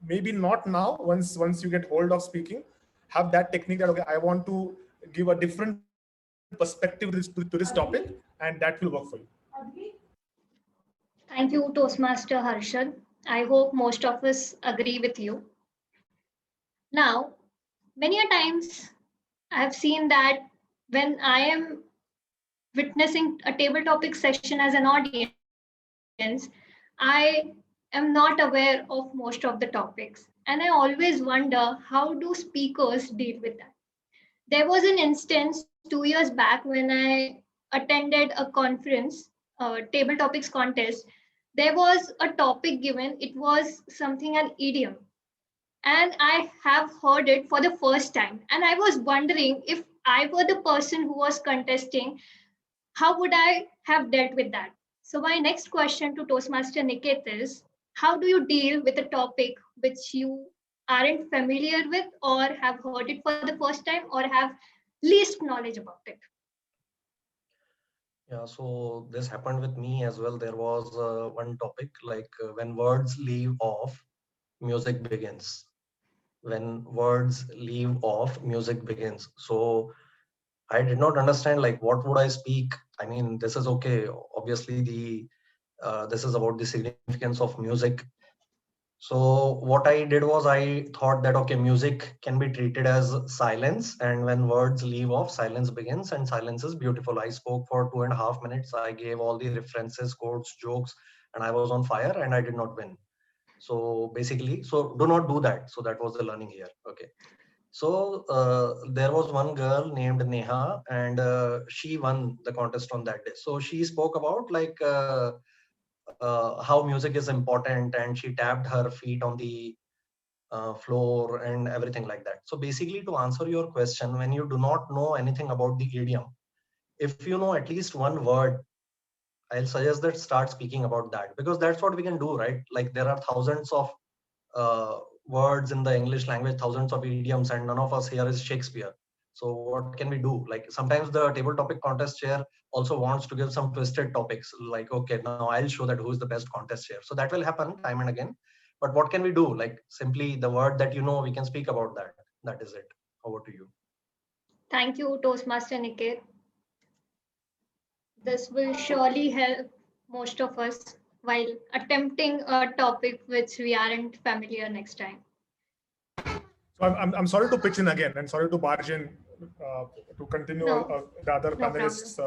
maybe not now. Once you get hold of speaking, have that technique that, okay, I want to give a different perspective to this topic, and that will work for you. Thank you, Toastmaster Harshad. I hope most of us agree with you. Now, many a times I have seen that when I am witnessing a table topic session as an audience, I am not aware of most of the topics. And I always wonder, how do speakers deal with that? There was an instance 2 years back when I attended a conference, table topics contest. There was a topic given, it was something an idiom. And I have heard it for the first time. And I was wondering, if I were the person who was contesting, how would I have dealt with that? So my next question to Toastmaster Niket is, how do you deal with a topic which you aren't familiar with, or have heard it for the first time, or have least knowledge about it? Yeah, so this happened with me as well. There was one topic like when words leave off, music begins. When words leave off, music begins. So I did not understand, like, what would I speak? I mean, this is okay. Obviously, this is about the significance of music. So what I did was I thought that, okay, music can be treated as silence, and when words leave off, silence begins, and silence is beautiful. I spoke for 2.5 minutes. I gave all the references, quotes, jokes, and I was on fire, and I did not win. So basically, so do not do that. So that was the learning here. Okay. So there was one girl named Neha, and she won the contest on that day. So she spoke about like how music is important, and she tapped her feet on the floor and everything like that. So basically, to answer your question, when you do not know anything about the idiom, if you know at least one word, I'll suggest that start speaking about that, because that's what we can do, right? Like there are thousands of words in the English language, thousands of idioms, and none of us here is Shakespeare. So what can we do? Like sometimes the table topic contest chair also wants to give some twisted topics, like, okay, now I'll show that who is the best contest chair. So that will happen time and again. But what can we do? Like simply the word that you know, we can speak about that. That is it. Over to you. Thank you, Toastmaster Niket. This will surely help most of us while attempting a topic which we aren't familiar next time. So I'm sorry to pitch in again and sorry to barge in to continue No, the other no panelists'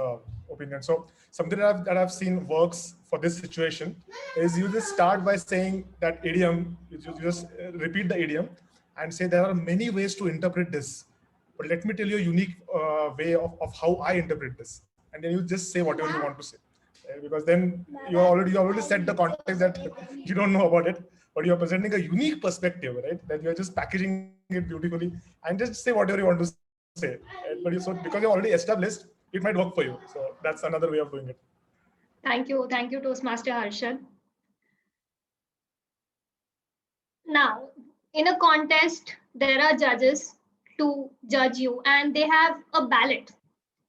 opinion. So something that I've seen works for this situation is you just start by saying that idiom, you just repeat the idiom and say there are many ways to interpret this. But let me tell you a unique way of how I interpret this. And then you just say whatever you want to say. Because then you already set the context that you don't know about it, but you're presenting a unique perspective, right? That you're just packaging it beautifully and just say whatever you want to say. Right? But so because you're already established, it might work for you. So that's another way of doing it. Thank you, Toastmaster Harshad. Now, in a contest, there are judges to judge you, and they have a ballot.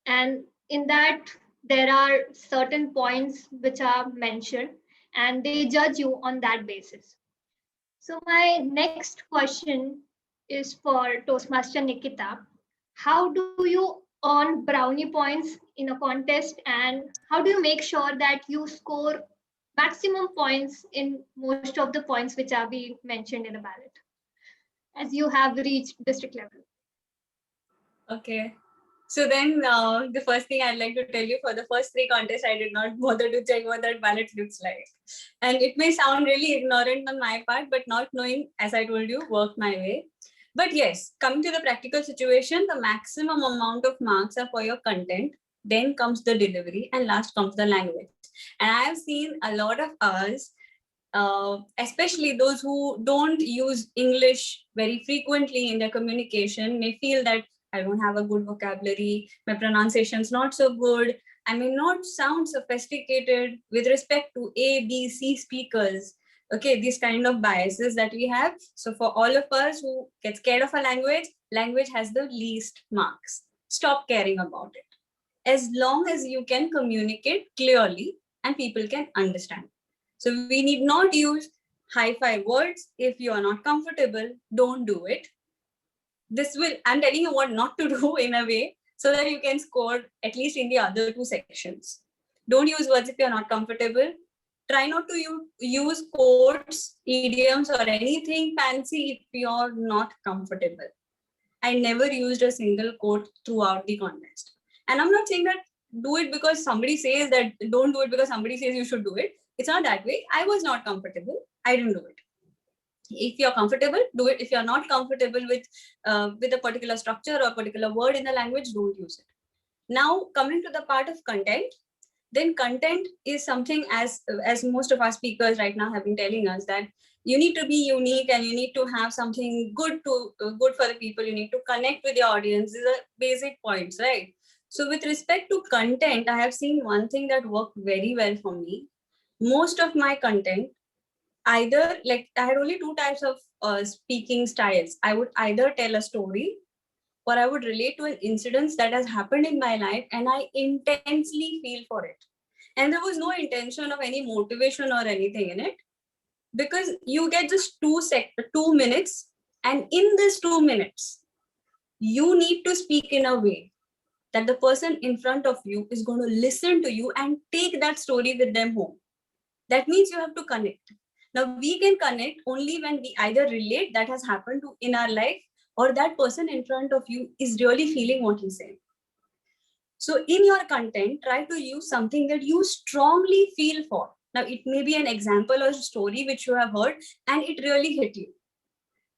And in that, there are certain points which are mentioned, and they judge you on that basis. So, my next question is for Toastmaster Nikita. How do you earn brownie points in a contest, and how do you make sure that you score maximum points in most of the points which are being mentioned in the ballot, as you have reached district level? Okay. So then the first thing I'd like to tell you, for the first 3 contests, I did not bother to check what that ballot looks like. And it may sound really ignorant on my part, but not knowing, as I told you, worked my way. But yes, coming to the practical situation, the maximum amount of marks are for your content, then comes the delivery, and last comes the language. And I have seen a lot of us, especially those who don't use English very frequently in their communication, may feel that I don't have a good vocabulary, my pronunciation's not so good, I may not sound sophisticated with respect to A, B, C speakers. Okay, these kind of biases that we have. So for all of us who get scared of a language has the least marks. Stop caring about it. As long as you can communicate clearly and people can understand. So we need not use hi-fi words. If you are not comfortable, don't do it. I'm telling you what not to do in a way so that you can score at least in the other 2 sections. Don't use words if you're not comfortable. Try not to use quotes, idioms, or anything fancy if you're not comfortable. I never used a single quote throughout the contest. And I'm not saying that do it because somebody says that, don't do it because somebody says you should do it. It's not that way. I was not comfortable. I didn't do it. If you're comfortable, do it. If you're not comfortable with a particular structure or a particular word in the language, don't use it. Now, coming to the part of content, then content is something, as most of our speakers right now have been telling us, that you need to be unique and you need to have something good for the people. You need to connect with your audience. These are basic points, right? So with respect to content, I have seen one thing that worked very well for me. Most of my content, either, like, I had only 2 types of speaking styles. I would either tell a story or I would relate to an incident that has happened in my life and I intensely feel for it. And there was no intention of any motivation or anything in it, because you get just 2 minutes, and in this 2 minutes, you need to speak in a way that the person in front of you is going to listen to you and take that story with them home. That means you have to connect. Now, we can connect only when we either relate that has happened in our life, or that person in front of you is really feeling what he's saying. So in your content, try to use something that you strongly feel for. Now, it may be an example or story which you have heard and it really hit you,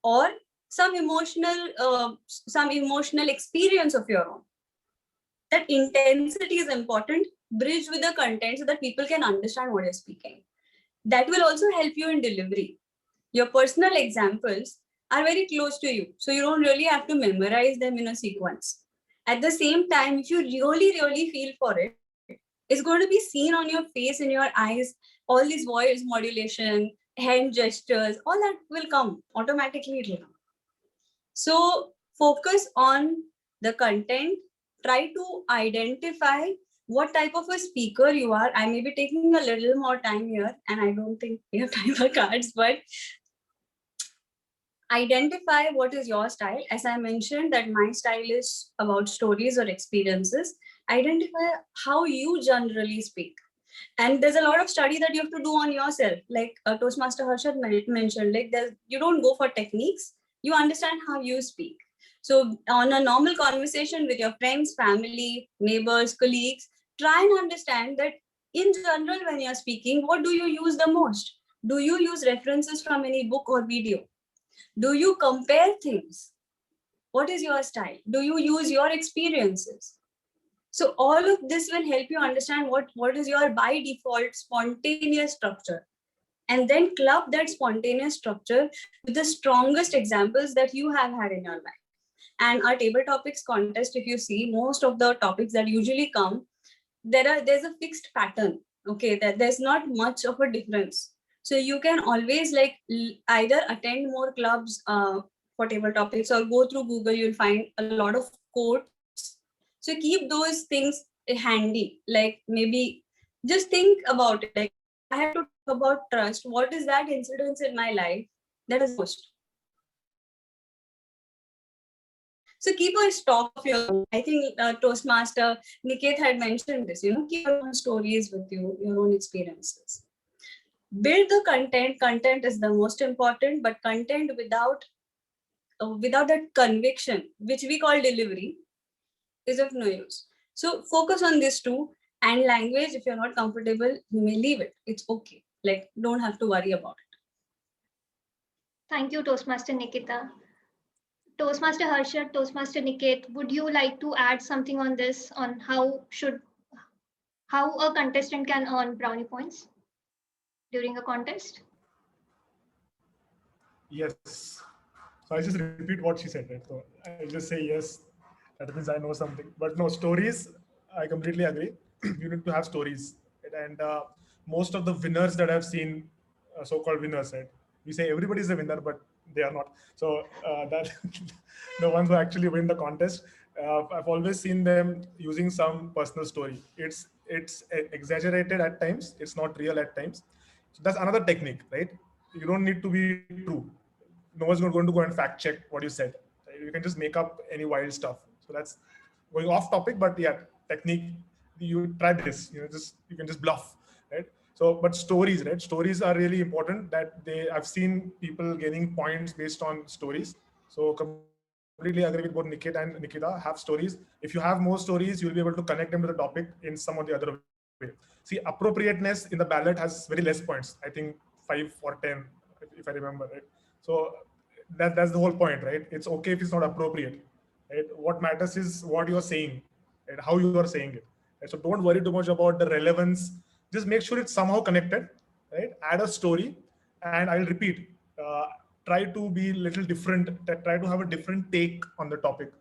or some emotional experience of your own. That intensity is important. Bridge with the content so that people can understand what you're speaking. That will also help you in delivery. Your personal examples are very close to you, so you don't really have to memorize them in a sequence. At the same time, if you really feel for it, it's going to be seen on your face, in your eyes. All these voice modulation, hand gestures, all that will come automatically. So focus on the content. Try to identify what type of a speaker you are. I may be taking a little more time here, and I don't think we have time for cards, but identify what is your style. As I mentioned that my style is about stories or experiences. Identify how you generally speak. And there's a lot of study that you have to do on yourself. Like Toastmaster Harshad mentioned, like you don't go for techniques, you understand how you speak. So on a normal conversation with your friends, family, neighbors, colleagues, try and understand that in general, when you're speaking, what do you use the most? Do you use references from any book or video? Do you compare things? What is your style? Do you use your experiences? So all of this will help you understand what is your by default spontaneous structure. And then club that spontaneous structure with the strongest examples that you have had in your life. And our table topics contest, if you see, most of the topics that usually come, there's a fixed pattern. Okay, that there's not much of a difference. So you can always like either attend more clubs for table topics or go through Google, you'll find a lot of quotes. So keep those things handy. Like maybe just think about it. Like I have to talk about trust. What is that incidence in my life that is most? So keep a stock of your own. I think Toastmaster Niket had mentioned this, keep your own stories with you, your own experiences. Build the content. Content is the most important, but content without that conviction, which we call delivery, is of no use. So focus on these two, and language, if you're not comfortable, you may leave it. It's okay. Like, don't have to worry about it. Thank you, Toastmaster Nikita. Toastmaster Harshad, Toastmaster Niket, would you like to add something on this, on how a contestant can earn brownie points during a contest? Yes. So I just repeat what she said, right? So I just say yes. That means I know something. But no, stories, I completely agree. You need to have stories. Right? And most of the winners that I've seen, so-called winners, right? We say everybody's a winner, but they are not. So that the ones who actually win the contest, I've always seen them using some personal story. It's exaggerated at times. It's not real at times. So that's another technique, right? You don't need to be true. No one's going to go and fact check what you said. Right? You can just make up any wild stuff. So that's going off topic, but yeah, technique. You try this. You can just bluff, right? So, but stories, right? Stories are really important. I've seen people gaining points based on stories. So completely agree with both Niket and Nikita. Have stories. If you have more stories, you'll be able to connect them to the topic in some or the other way. See, appropriateness in the ballot has very less points. I think 5 or 10, if I remember, right? So that's the whole point, right? It's okay if it's not appropriate, right? What matters is what you're saying and how you are saying it. Right? So don't worry too much about the relevance. Just make sure it's somehow connected, right? Add a story, and I'll repeat. Try to be a little different. Try to have a different take on the topic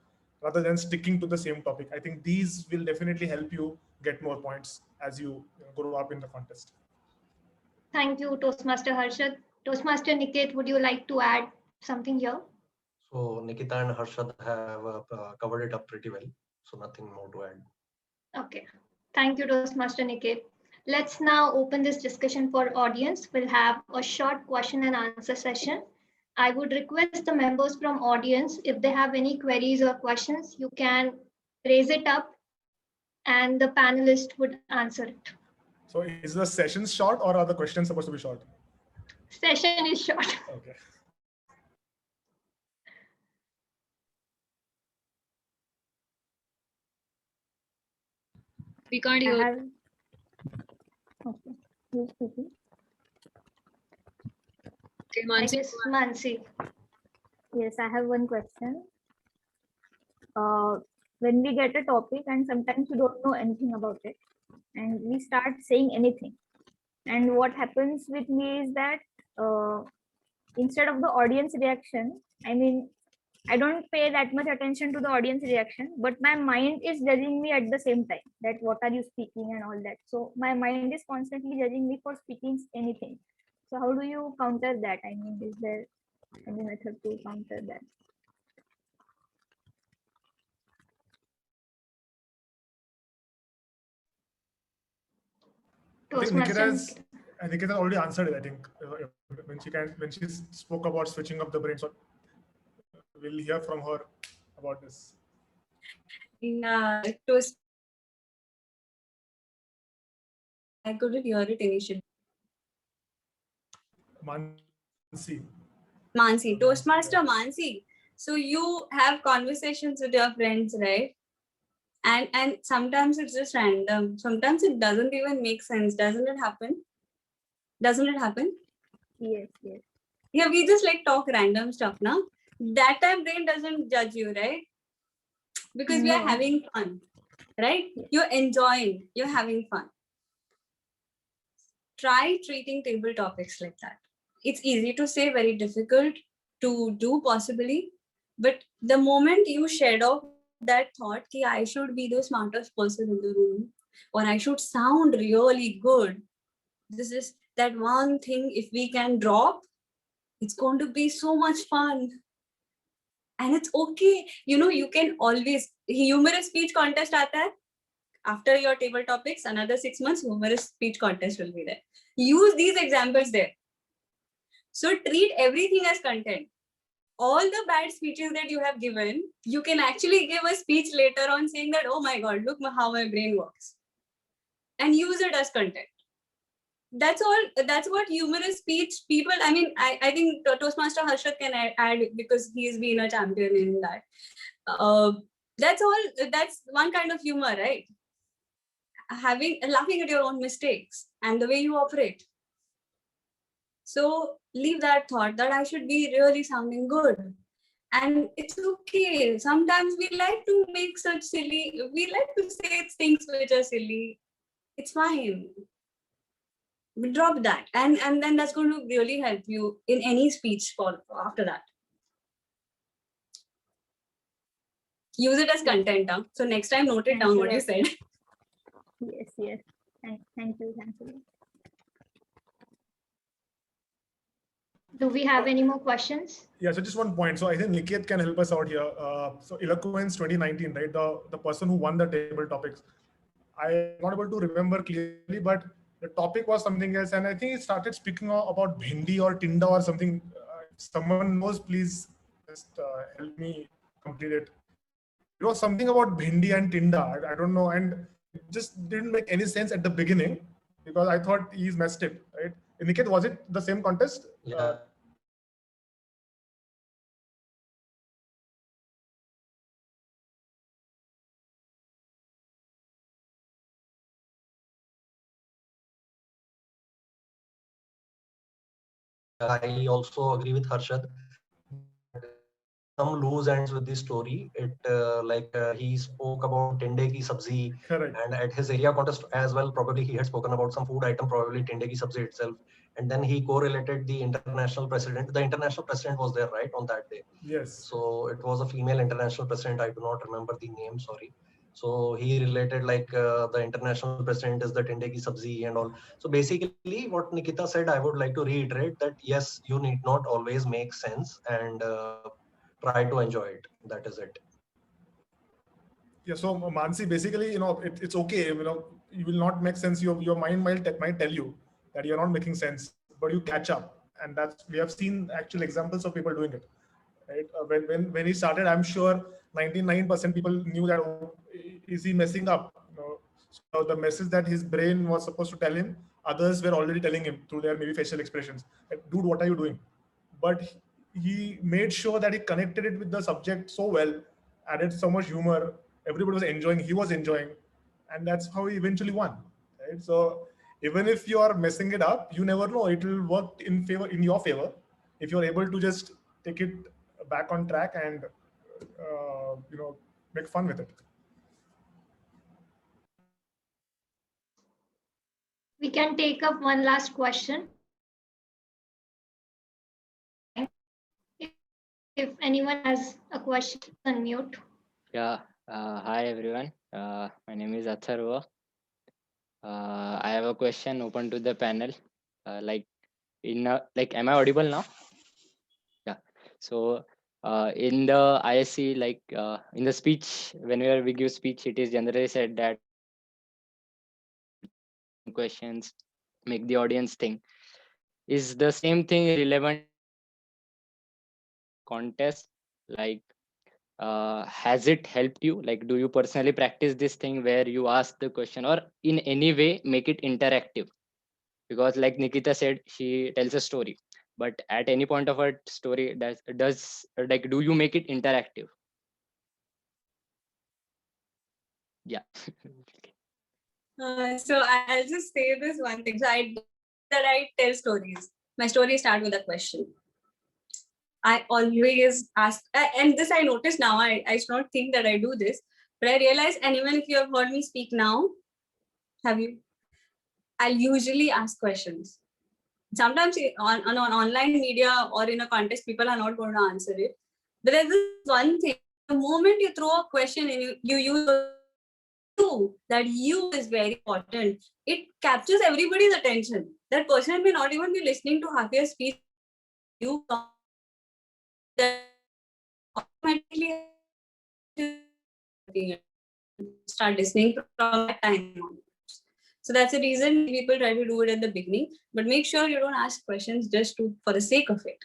rather than sticking to the same topic. I think these will definitely help you get more points as you grow up in the contest. Thank you, Toastmaster Harshad. Toastmaster Niket, would you like to add something here? So Nikita and Harshad have covered it up pretty well. So nothing more to add. Okay. Thank you, Toastmaster Niket. Let's now open this discussion for audience. We'll have a short question and answer session. I would request the members from audience, if they have any queries or questions, you can raise it up and the panelist would answer it. So is the session short or are the questions supposed to be short? Session is short. Okay. We can't hear. Okay. Who's speaking? Okay, Mansi. Mansi. Yes, I have one question. When we get a topic and sometimes we don't know anything about it and we start saying anything. And what happens with me is that instead of the audience reaction, I don't pay that much attention to the audience reaction, but my mind is judging me at the same time, that what are you speaking and all that. So my mind is constantly judging me for speaking anything. So how do you counter that? Is there any method to counter that? I think Nikita already answered it. I think when she spoke about switching up the brain, so we'll hear from her about this. Yeah, I couldn't hear it initially. Mansi. Toastmaster Mansi. So you have conversations with your friends, right? And sometimes it's just random. Sometimes it doesn't even make sense. Doesn't it happen? Doesn't it happen? Yes, yes. Yeah, we just like talk random stuff now. That time brain doesn't judge you, right? Because we are No. having fun, right? You're enjoying, you're having fun. Try treating table topics like that. It's easy to say, very difficult to do possibly. But the moment you shed off that thought, ki I should be the smartest person in the room, or I should sound really good. This is that one thing, if we can drop, it's going to be so much fun. And it's okay. You know, you can always, humorous speech contest aata hai. After your table topics, another 6 months, humorous speech contest will be there. Use these examples there. So treat everything as content. All the bad speeches that you have given, you can actually give a speech later on saying that, oh my God, look how my brain works. And use it as content. That's all. That's what humorous speech people, I mean, I think Toastmaster Harshad can add because he's been a champion in that. That's all. That's one kind of humor, right? Laughing at your own mistakes and the way you operate. So leave that thought that I should be really sounding good. And it's okay. Sometimes we like to make such silly, we like to say things which are silly. It's fine. Drop that. And then that's going to really help you in any speech after that. Use it as content. Huh? So next time, note it down what you said. Yes, yes. Thank you. Do we have any more questions? Yeah, so just one point. So I think Niket can help us out here. So Eloquence 2019, right? The person who won the table topics. I'm not able to remember clearly, but the topic was something else. And I think he started speaking about bhindi or tinda or something. If someone knows, please just help me complete it. It was something about bhindi and tinda. I don't know. And it just didn't make any sense at the beginning because I thought he's messed it, right? Niket, was it the same contest? Yeah. I also agree with Harshad. Some loose ends with the story. He spoke about tende ki sabzi. Correct. And at his area contest as well, probably he had spoken about some food item, probably tende ki sabzi itself. And then he correlated the international president. The international president was there, right, on that day. Yes. So it was a female international president. I do not remember the name, sorry. So he related the international president is the tende ki sabzi and all. So basically what Nikita said, I would like to reiterate that yes, you need not always make sense and try to enjoy it. That is it. Yeah, so Mansi, basically, it's okay. You will not make sense. Your mind might tell you that you're not making sense, but you catch up, and we have seen actual examples of people doing it. Right? When he started, I'm sure 99% people knew that is he messing up. So the message that his brain was supposed to tell him, others were already telling him through their maybe facial expressions. Like, dude, what are you doing? But he made sure that he connected it with the subject so well, added so much humor. Everybody was enjoying. He was enjoying, and that's how he eventually won. Right? So even if you are messing it up, you never know. It will work in your favor, if you're able to just take it back on track and make fun with it. We can take up one last question. If anyone has a question, unmute. Yeah. Hi everyone. My name is Atharva. I have a question open to the panel. Am I audible now? Yeah. So in the ISC, in the speech, whenever we give speech, it is generally said that questions make the audience think. Is the same thing relevant contest? Has it helped you? Do you personally practice this thing where you ask the question or in any way make it interactive? Because like Nikita said, she tells a story. but at any point of a story, do you make it interactive? Yeah. So I'll just say this one thing. So I tell stories. My stories start with a question. I always ask, and this I notice now. I do not think that I do this, but I realize, and even if you have heard me speak now, have you? I'll usually ask questions. Sometimes on online media or in a contest, people are not going to answer it. But there's this one thing: the moment you throw a question and you use that you is very important, it captures everybody's attention. That person may not even be listening to half your speech. You automatically start listening from that time on. So that's the reason people try to do it at the beginning, but make sure you don't ask questions just for the sake of it.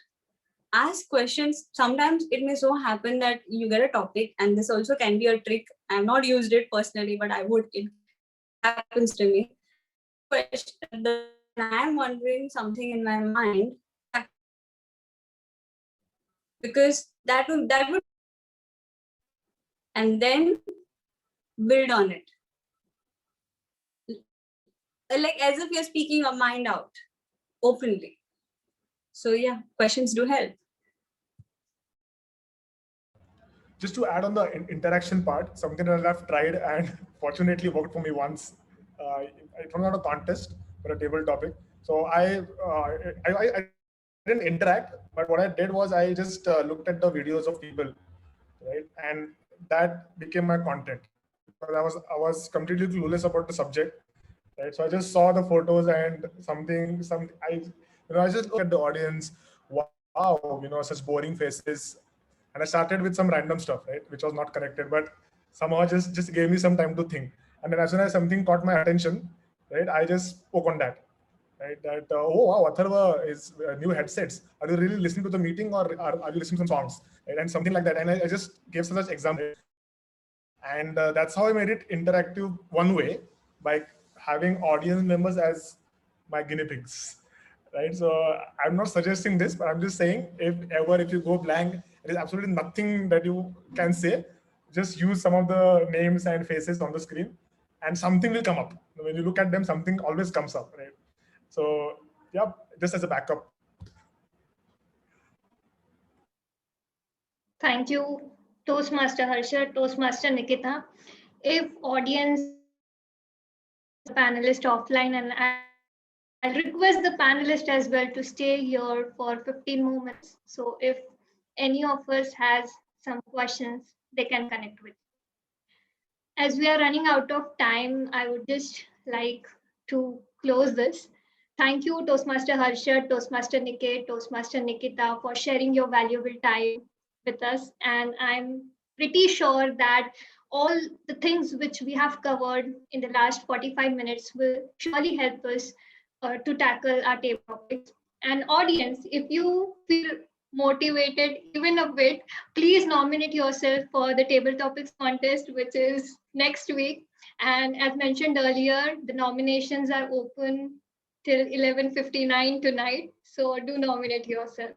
Ask questions. Sometimes it may so happen that you get a topic, and this also can be a trick. I've not used it personally, but I would. It happens to me. Question. I'm wondering something in my mind, because that would, and then build on it. Like as if you're speaking your mind out openly. So yeah, questions do help. Just to add on the interaction part, something that I've tried and fortunately worked for me once. It was not a contest, but a table topic. So I didn't interact, but what I did was I just looked at the videos of people, right? And that became my content. Because I was completely clueless about the subject, right? So I just saw the photos and I just looked at the audience. Wow, such boring faces. And I started with some random stuff, right, which was not connected, but somehow just gave me some time to think. And then as soon as something caught my attention, right, I just spoke on that, right? That oh wow, Atharva is new headsets. Are you really listening to the meeting, or are you listening to some songs, right? And something like that. And I just gave such example, and that's how I made it interactive one way, by having audience members as my guinea pigs. Right. So I'm not suggesting this, but I'm just saying if you go blank, there is absolutely nothing that you can say. Just use some of the names and faces on the screen, and something will come up. When you look at them, something always comes up, right? So yeah, just as a backup. Thank you, Toastmaster Harsha, Toastmaster Nikita. If audience panelist offline, and I'll request the panelist as well to stay here for 15 moments. So if any of us has some questions, they can connect with. As we are running out of time, I would just like to close this. Thank you, Toastmaster Harsha, Toastmaster Niket, Toastmaster Nikita, for sharing your valuable time with us. And I'm pretty sure that all the things which we have covered in the last 45 minutes will surely help us to tackle our table topics. And audience, if you feel motivated even a bit, please nominate yourself for the table topics contest, which is next week. And as mentioned earlier, the nominations are open till 11:59 tonight. So do nominate yourself.